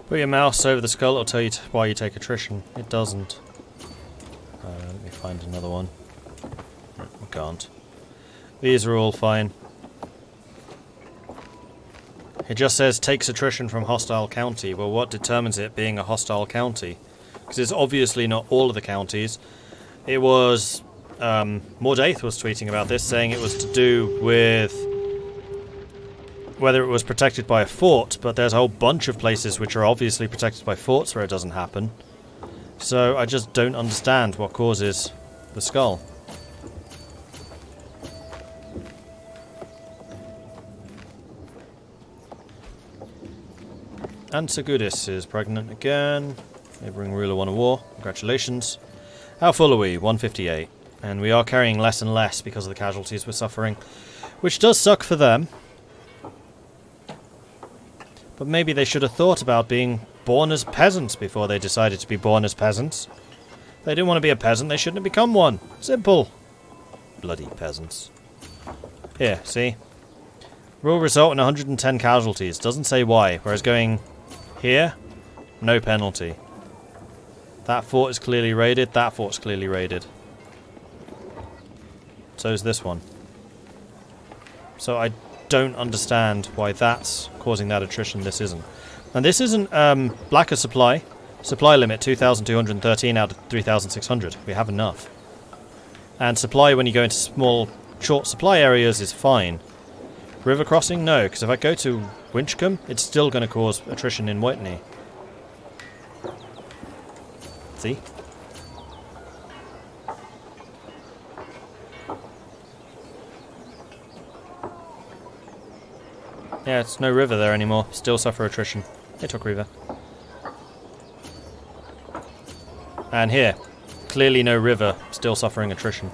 Put your mouse over the skull, it'll tell you why you take attrition. It doesn't. Let me find another one. No, we can't. These are all fine. It just says takes attrition from hostile county. Well, what determines it being a hostile county? Because it's obviously not all of the counties. It was... Mordred was tweeting about this, saying it was to do with whether it was protected by a fort, but there's a whole bunch of places which are obviously protected by forts where it doesn't happen. So I just don't understand what causes the skull. And Segudis is pregnant again. Neighbouring ruler won a war. Congratulations. How full are we? 158. And we are carrying less and less because of the casualties we're suffering. Which does suck for them. But maybe they should have thought about being born as peasants before they decided to be born as peasants. If they didn't want to be a peasant, they shouldn't have become one. Simple. Bloody peasants. Here, see? Will result in 110 casualties. Doesn't say why. Whereas going here, no penalty. That fort is clearly raided. That fort's clearly raided. So is this one. So I don't understand why that's causing that attrition, this isn't. And this isn't Blacker supply. Supply limit 2,213 out of 3,600. We have enough. And supply when you go into small, short supply areas is fine. River crossing? No, because if I go to Winchcombe, it's still going to cause attrition in Whitney. See? Yeah, it's no river there anymore. Still suffer attrition. It took river. And here, clearly no river, still suffering attrition.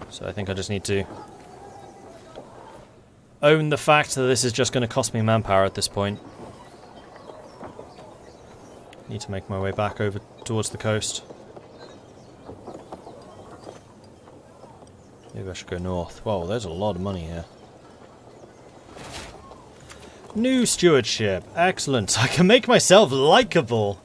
So I think I just need to own the fact that this is just going to cost me manpower at this point. Need to make my way back over towards the coast. Maybe I should go north. Whoa, there's a lot of money here. New stewardship. Excellent. I can make myself likeable.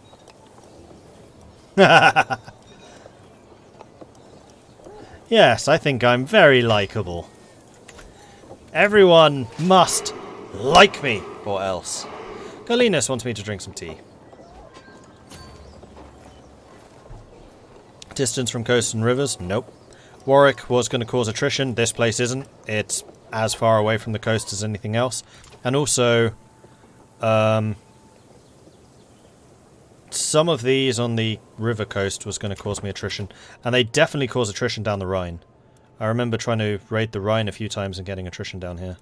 Yes, I think I'm very likeable. Everyone must like me, or else. Galenus wants me to drink some tea. Distance from coasts and rivers? Nope. Warwick was going to cause attrition. This place isn't. It's as far away from the coast as anything else. And also, some of these on the river coast was going to cause me attrition. And they definitely cause attrition down the Rhine. I remember trying to raid the Rhine a few times and getting attrition down here.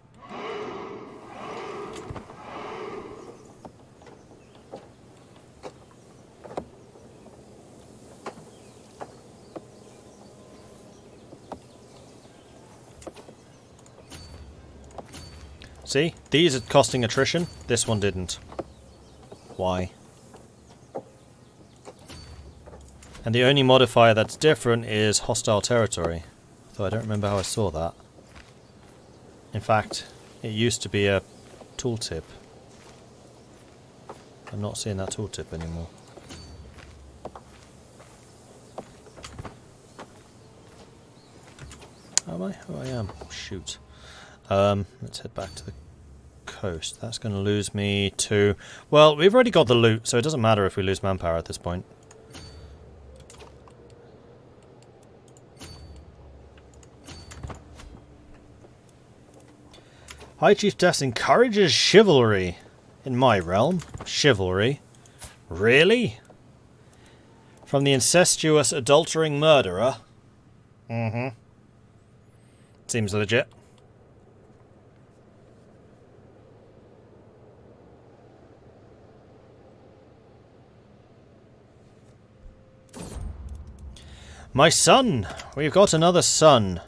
See? These are costing attrition. This one didn't. Why? And the only modifier that's different is hostile territory. Though I don't remember how I saw that. In fact, it used to be a tooltip. I'm not seeing that tooltip anymore. Am I? Oh, I am. Shoot. Let's head back to the coast. That's going to lose me to... Well, we've already got the loot, so it doesn't matter if we lose manpower at this point. High Chiefess encourages chivalry. In my realm. Chivalry. Really? From the incestuous adultering murderer? Mm-hmm. Seems legit. My son! We've got another son.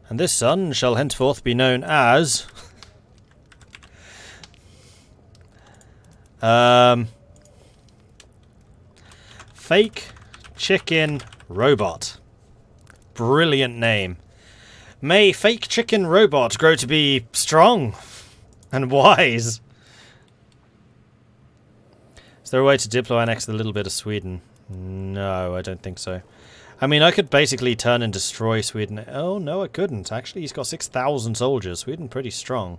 And this son shall henceforth be known as... Fake Chicken Robot. Brilliant name. May Fake Chicken Robot grow to be strong and wise there a way to diplo-annex a little bit of Sweden? No, I don't think so. I mean, I could basically turn and destroy Sweden. Oh, no, I couldn't. Actually, he's got 6,000 soldiers. Sweden pretty strong.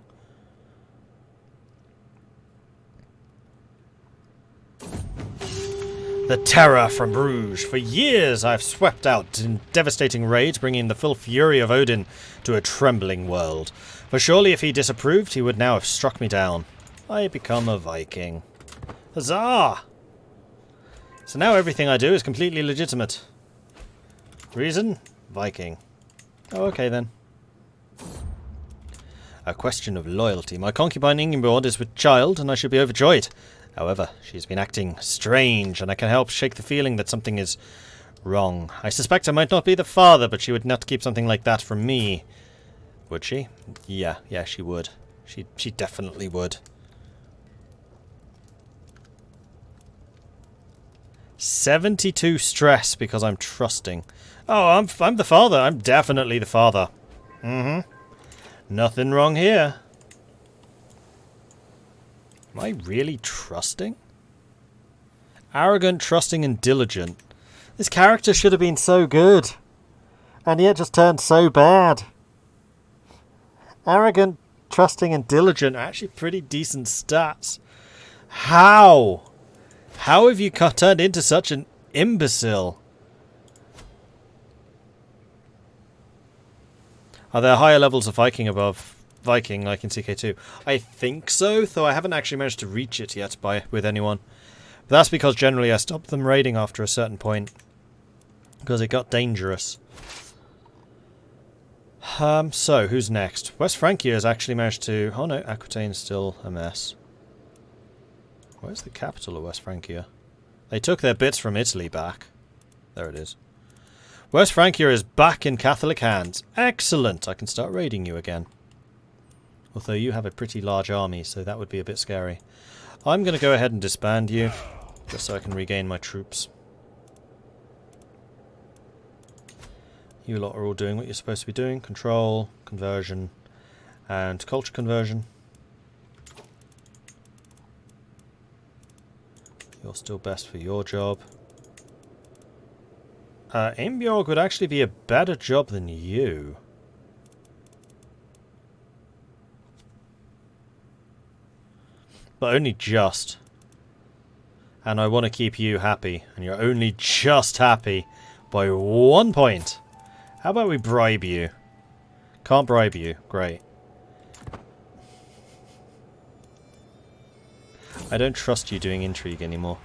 The terror from Bruges. For years I've swept out in devastating raids, bringing the full fury of Odin to a trembling world. For surely if he disapproved, he would now have struck me down. I become a Viking. Huzzah! So now everything I do is completely legitimate. Reason? Viking. Oh, okay then. A question of loyalty. My concubine Ingeborg is with child, and I should be overjoyed. However, she's been acting strange, and I can help shake the feeling that something is wrong. I suspect I might not be the father, but she would not keep something like that from me. Would she? Yeah, she would. She definitely would. 72 stress because I'm trusting. Oh, I'm the father. I'm definitely the father. Nothing wrong here. Am I really trusting? Arrogant, trusting, and diligent. This character should have been so good. And yet just turned so bad. Arrogant, trusting, and diligent are actually pretty decent stats. How? How have you turned into such an imbecile? Are there higher levels of Viking above Viking like in CK2? I think so, though I haven't actually managed to reach it yet with anyone. But that's because generally I stopped them raiding after a certain point. Because it got dangerous. So, who's next? West Francia has actually managed to... Oh no, Aquitaine's still a mess. Where's the capital of West Francia? They took their bits from Italy back. There it is. West Francia is back in Catholic hands. Excellent! I can start raiding you again. Although you have a pretty large army, so that would be a bit scary. I'm going to go ahead and disband you, just so I can regain my troops. You lot are all doing what you're supposed to be doing. Control, conversion, and culture conversion. You're still best for your job. Ingeborg would actually be a better job than you. But only just. And I want to keep you happy. And you're only just happy by 1 point. How about we bribe you? Can't bribe you. Great. I don't trust you doing intrigue anymore.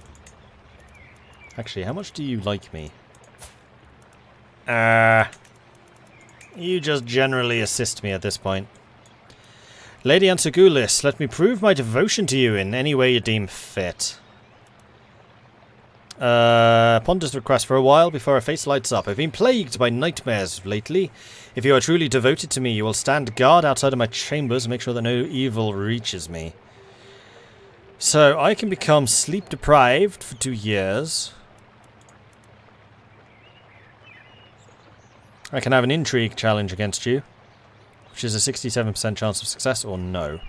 Actually, how much do you like me? You just generally assist me at this point. Lady Antigonis, let me prove my devotion to you in any way you deem fit. Upon this request for a while before her face lights up. I've been plagued by nightmares lately. If you are truly devoted to me, you will stand guard outside of my chambers and make sure that no evil reaches me. So, I can become sleep deprived for 2 years. I can have an intrigue challenge against you, which is a 67% chance of success, or no.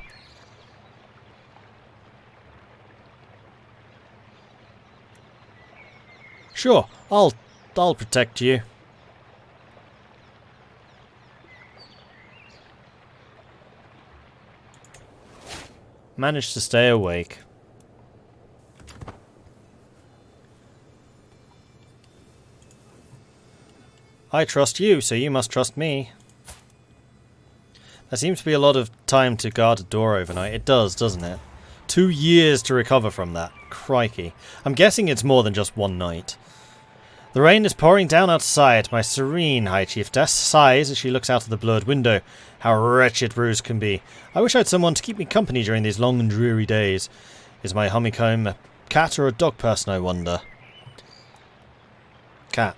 Sure, I'll protect you. Managed to stay awake. I trust you, so you must trust me. There seems to be a lot of time to guard a door overnight. It does, doesn't it? 2 years to recover from that. Crikey. I'm guessing it's more than just 1 night. The rain is pouring down outside. My serene High Chiefess sighs as she looks out of the blurred window. How wretched Bruges can be. I wish I had someone to keep me company during these long and dreary days. Is my honeycomb a cat or a dog person, I wonder? Cat.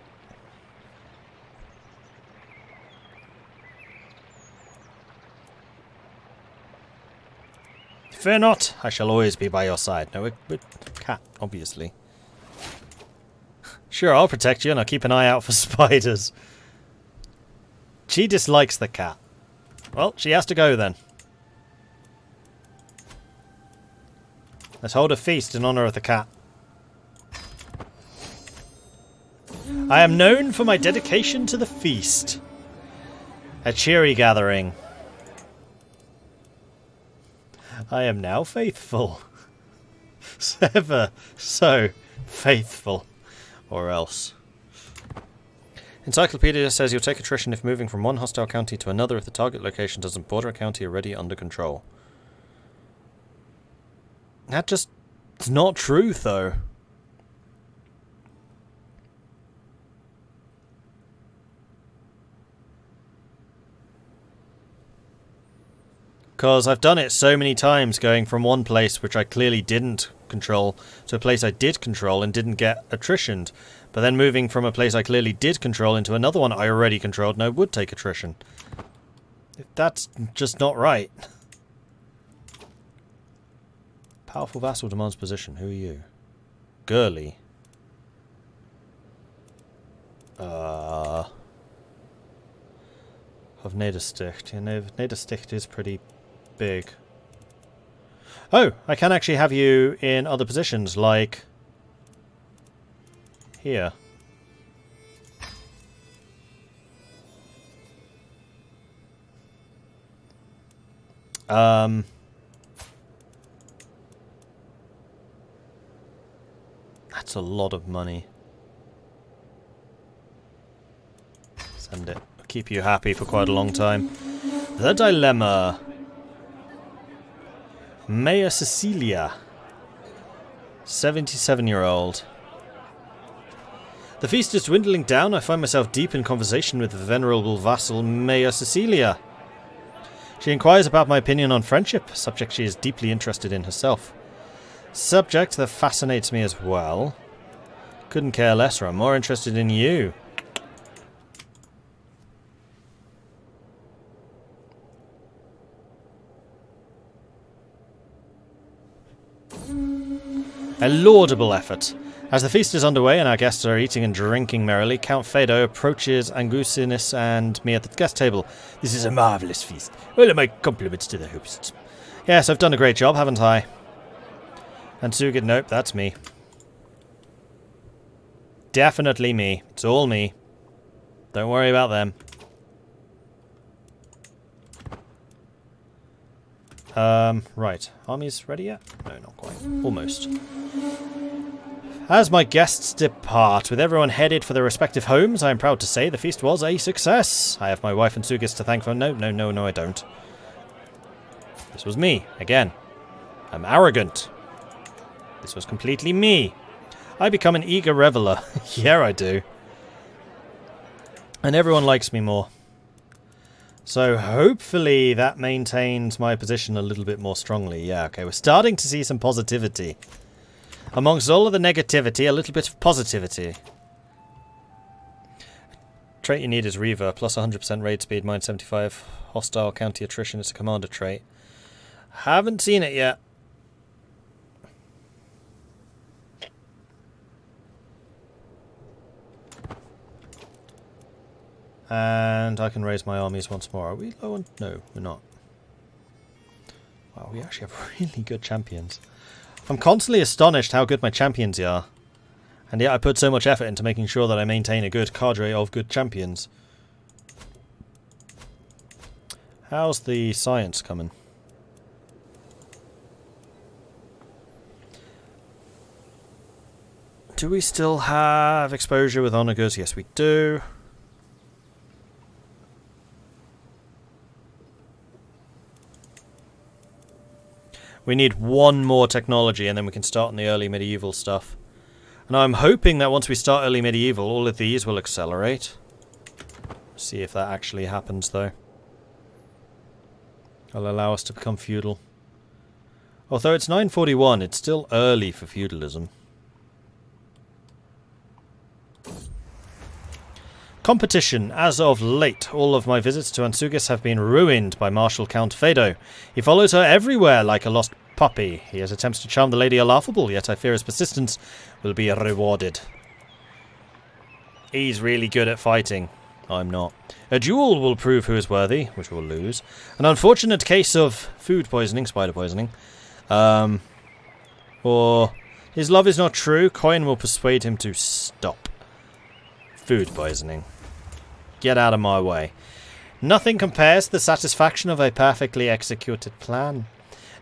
Fear not, I shall always be by your side. No, but cat, obviously. Sure, I'll protect you and I'll keep an eye out for spiders. She dislikes the cat. Well, she has to go then. Let's hold a feast in honor of the cat. I am known for my dedication to the feast. A cheery gathering. I am now faithful. Ever so faithful. Or else. Encyclopedia says you'll take attrition if moving from one hostile county to another if the target location doesn't border a county already under control. That just... it's not true, though. Because I've done it so many times, going from one place which I clearly didn't control to a place I did control and didn't get attritioned. But then moving from a place I clearly did control into another one I already controlled and I would take attrition. That's just not right. Powerful vassal demands position. Who are you? Girly. Of Nedersticht. Yeah, Nedersticht is pretty big. Oh, I can actually have you in other positions, like here. That's a lot of money. Send it. I'll keep you happy for quite a long time. The dilemma. Mayor Cecilia. 77-year-old. The feast is dwindling down. I find myself deep in conversation with the venerable vassal, Mayor Cecilia. She inquires about my opinion on friendship, a subject she is deeply interested in herself. Subject that fascinates me as well. Couldn't care less, or I'm more interested in you. A laudable effort. As the feast is underway and our guests are eating and drinking merrily, Count Fado approaches Angusinus and me at the guest table. This is a marvellous feast. All of my compliments to the hosts. Yes, I've done a great job, haven't I? And Sugid, nope, that's me. Definitely me. It's all me. Don't worry about them. Right. Army's ready yet? No, not quite. Almost. As my guests depart, with everyone headed for their respective homes, I am proud to say the feast was a success. I have my wife and Sugis to thank for... No, I don't. This was me, again. I'm arrogant. This was completely me. I become an eager reveler. Yeah, I do. And everyone likes me more. So hopefully that maintains my position a little bit more strongly. Yeah, okay, we're starting to see some positivity. Amongst all of the negativity, a little bit of positivity. Trait you need is Reaver, plus 100% raid speed, minus 75. Hostile county attrition is a commander trait. Haven't seen it yet. And I can raise my armies once more. Are we low on? No, we're not. Wow, we actually have really good champions. I'm constantly astonished how good my champions are. And yet I put so much effort into making sure that I maintain a good cadre of good champions. How's the science coming? Do we still have exposure with onagers? Yes, we do. We need one more technology and then we can start on the early medieval stuff. And I'm hoping that once we start early medieval, all of these will accelerate. See if that actually happens, though. It'll allow us to become feudal. Although it's 941, it's still early for feudalism. Competition. As of late, all of my visits to Ansugis have been ruined by Marshal Count Fado. He follows her everywhere like a lost puppy. He has attempts to charm the lady are laughable, yet I fear his persistence will be rewarded. He's really good at fighting. I'm not. A duel will prove who is worthy, which we'll lose. An unfortunate case of food poisoning, spider poisoning. Or his love is not true. Coin will persuade him to stop. Food poisoning. Get out of my way. Nothing compares to the satisfaction of a perfectly executed plan.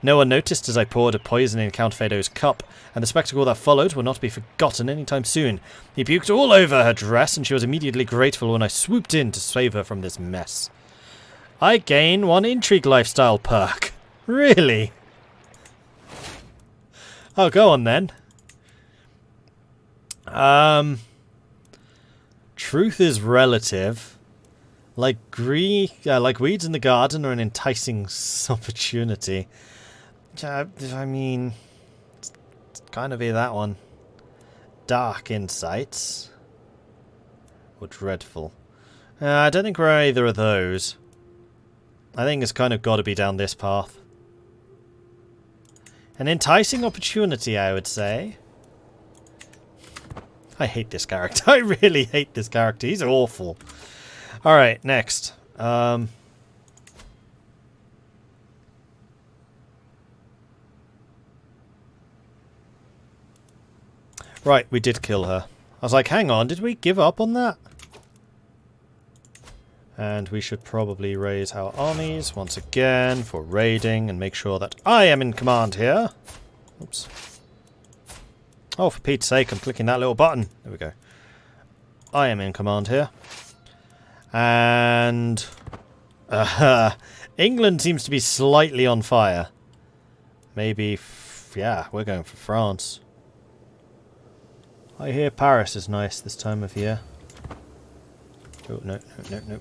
No one noticed as I poured a poison in Count Fedo's cup, and the spectacle that followed will not be forgotten anytime soon. He puked all over her dress, and she was immediately grateful when I swooped in to save her from this mess. I gain 1 intrigue lifestyle perk. Really? Oh, go on then. Truth is relative. Like weeds in the garden, or an enticing opportunity. I mean, it's kind of be that one. Dark insights. Or dreadful. I don't think we're either of those. I think it's kind of got to be down this path. An enticing opportunity, I would say. I hate this character. I really hate this character. He's awful. Alright, next. Right, we did kill her. I was like, hang on, did we give up on that? And we should probably raise our armies once again for raiding and make sure that I am in command here. Oops. Oh, for Pete's sake, I'm clicking that little button. There we go. I am in command here. And England seems to be slightly on fire. Maybe, yeah, we're going for France. I hear Paris is nice this time of year. Oh, no,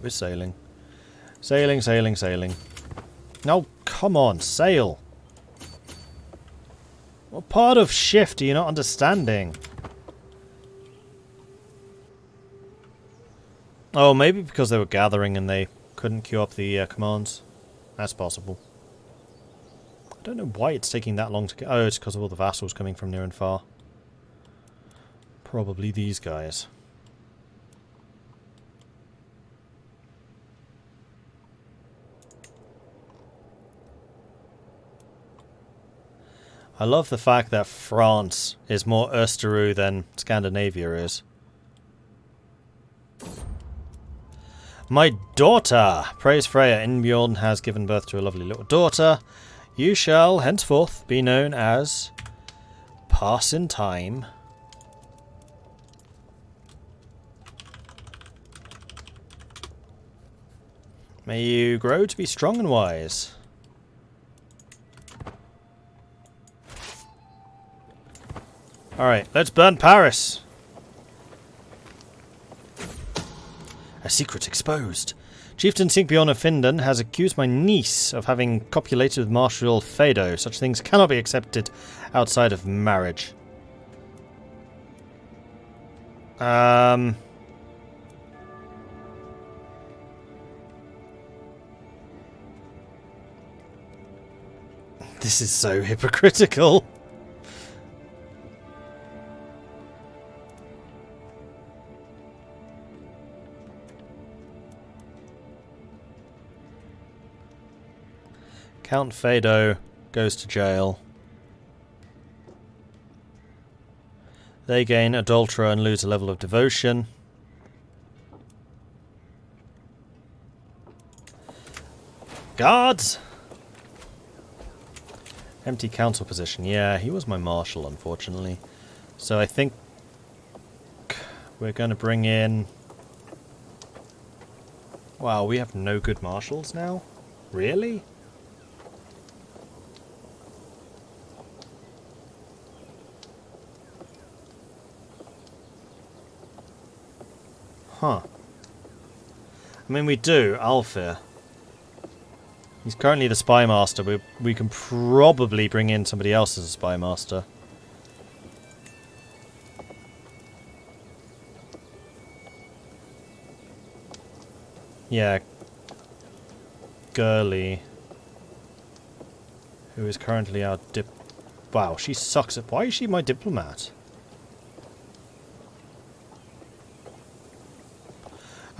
we're sailing. Sailing. No, come on, sail. What part of shift are you not understanding? Oh, maybe because they were gathering and they couldn't queue up the commands. That's possible. I don't know why it's taking that long to get... Oh, it's because of all the vassals coming from near and far. Probably these guys. I love the fact that France is more Österu than Scandinavia is. My daughter! Praise Freya, Inbjorn has given birth to a lovely little daughter. You shall henceforth be known as Pass in Time. May you grow to be strong and wise. Alright, let's burn Paris! A secret exposed. Chieftain Sigbjorn of Finden has accused my niece of having copulated with Marshal Fedo. Such things cannot be accepted outside of marriage. This is so hypocritical. Count Fedo goes to jail. They gain Adultera and lose a level of devotion. Guards! Empty council position. Yeah, he was my marshal, unfortunately. So I think we're going to bring in... Wow, we have no good marshals now? Really? Huh. I mean, we do, Alfir. He's currently the spy master. We can probably bring in somebody else as a spy master. Yeah. Gurley. Who is currently our Wow, she sucks at... Why is she my diplomat?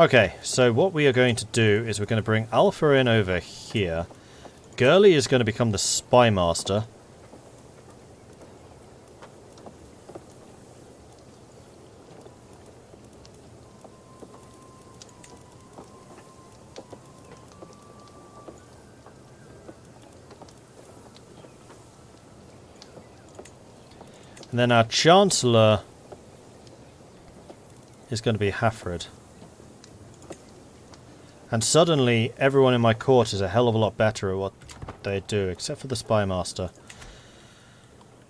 Okay, so what we are going to do is we're going to bring Alpha in over here. Gurley is going to become the spy master. And then our Chancellor is going to be Hafred. And suddenly, everyone in my court is a hell of a lot better at what they do, except for the Spy Master.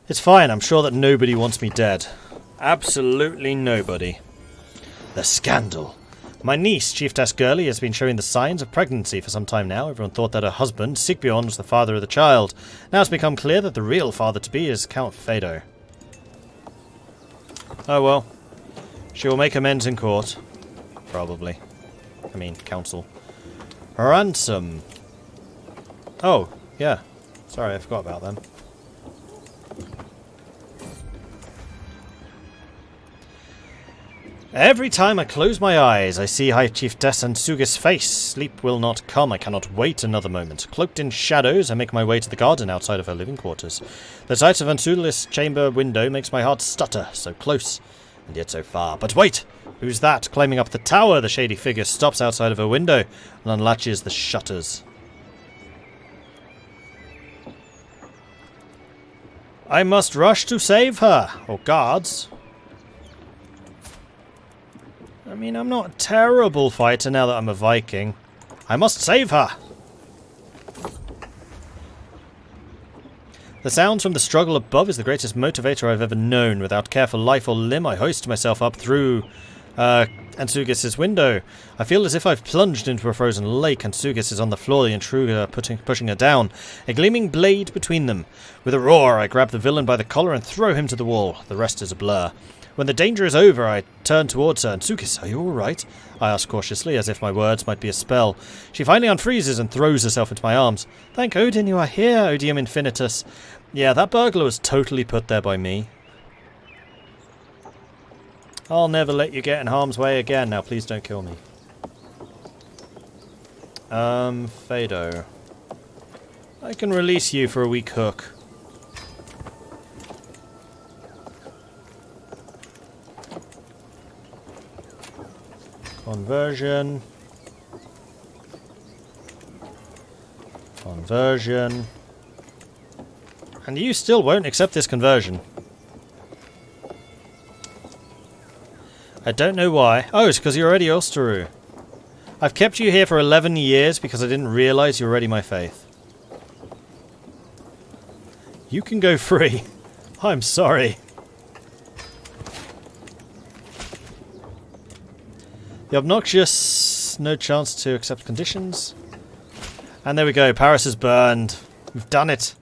It's fine, I'm sure that nobody wants me dead. Absolutely nobody. The scandal. My niece, Chieftess Gurley, has been showing the signs of pregnancy for some time now. Everyone thought that her husband, Sigbjorn, was the father of the child. Now it's become clear that the real father-to-be is Count Fado. Oh well. She will make amends in court. Probably. I mean, council. Ransom. Oh, yeah. Sorry, I forgot about them. Every time I close my eyes, I see High Chieftess Ansuga's face. Sleep will not come. I cannot wait another moment. Cloaked in shadows, I make my way to the garden outside of her living quarters. The sight of Ansuga's chamber window makes my heart stutter. So close, and yet so far. But wait! Who's that? Climbing up the tower, the shady figure stops outside of her window and unlatches the shutters. I must rush to save her! Or guards. I mean, I'm not a terrible fighter now that I'm a Viking. I must save her! The sounds from the struggle above is the greatest motivator I've ever known. Without care for life or limb, I hoist myself up through Ansugas' window. I feel as if I've plunged into a frozen lake. Ansugas is on the floor, the intruder pushing her down, a gleaming blade between them. With a roar, I grab the villain by the collar and throw him to the wall. The rest is a blur. When the danger is over, I turn towards her. Ansugas, are you all right? I ask cautiously, as if my words might be a spell. She finally unfreezes and throws herself into my arms. Thank Odin you are here, Odium Infinitus. Yeah, that burglar was totally put there by me. I'll never let you get in harm's way again. Now, please don't kill me. Fado. I can release you for a weak hook. Conversion. Conversion. And you still won't accept this conversion. I don't know why. Oh, it's because you're already Osteru. I've kept you here for 11 years because I didn't realise you were already my faith. You can go free. I'm sorry. The obnoxious, no chance to accept conditions. And there we go, Paris is burned. We've done it.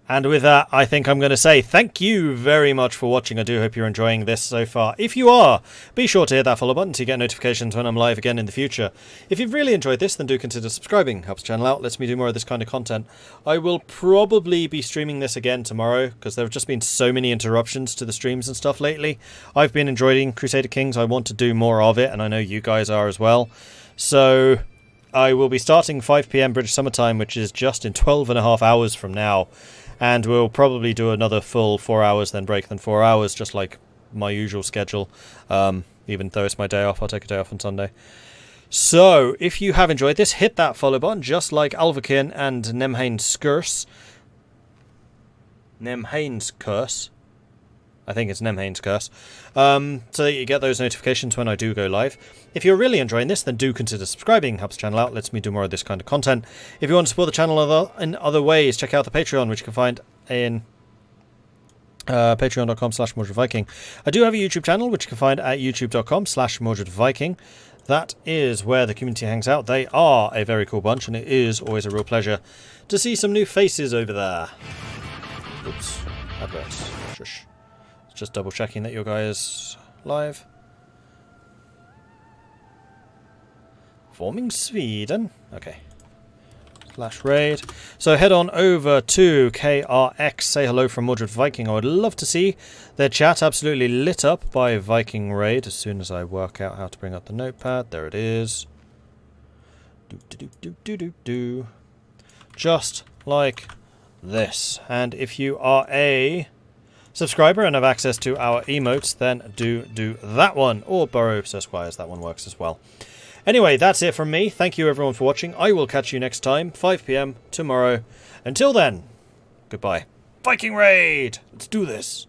And with that, I think I'm going to say thank you very much for watching. I do hope you're enjoying this so far. If you are, be sure to hit that follow button to get notifications when I'm live again in the future. If you've really enjoyed this, then do consider subscribing. Helps the channel out, lets me do more of this kind of content. I will probably be streaming this again tomorrow, because there have just been so many interruptions to the streams and stuff lately. I've been enjoying Crusader Kings. I want to do more of it, and I know you guys are as well. So I will be starting 5 PM British Summer Time, which is just in 12.5 hours from now. And we'll probably do another full 4 hours, then break, then 4 hours, just like my usual schedule. Even though it's my day off, I'll take a day off on Sunday. So, if you have enjoyed this, hit that follow button, just like Alvakin and Nemhain's Curse. Nemhain's Curse. I think it's Nemhain's Curse. So that you get those notifications when I do go live. If you're really enjoying this, then do consider subscribing. Helps the channel out, lets me do more of this kind of content. If you want to support the channel in other ways, check out the Patreon, which you can find in patreon.com/MordredViking. I do have a YouTube channel, which you can find at youtube.com/MordredViking. That is where the community hangs out. They are a very cool bunch, and it is always a real pleasure to see some new faces over there. Oops. Adverts. Shush. Just double checking that your guy is live. Forming Sweden. Okay. Slash raid. So head on over to KRX. Say hello from Mordred Viking. I would love to see their chat absolutely lit up by Viking raid as soon as I work out how to bring up the notepad. There it is. Do. Just like this. And if you are a subscriber and have access to our emotes, then do that one. Or Burrows Esquires, that one works as well. Anyway, that's it from me. Thank you everyone for watching. I will catch you next time, 5 PM tomorrow. Until then, goodbye. Viking Raid! Let's do this.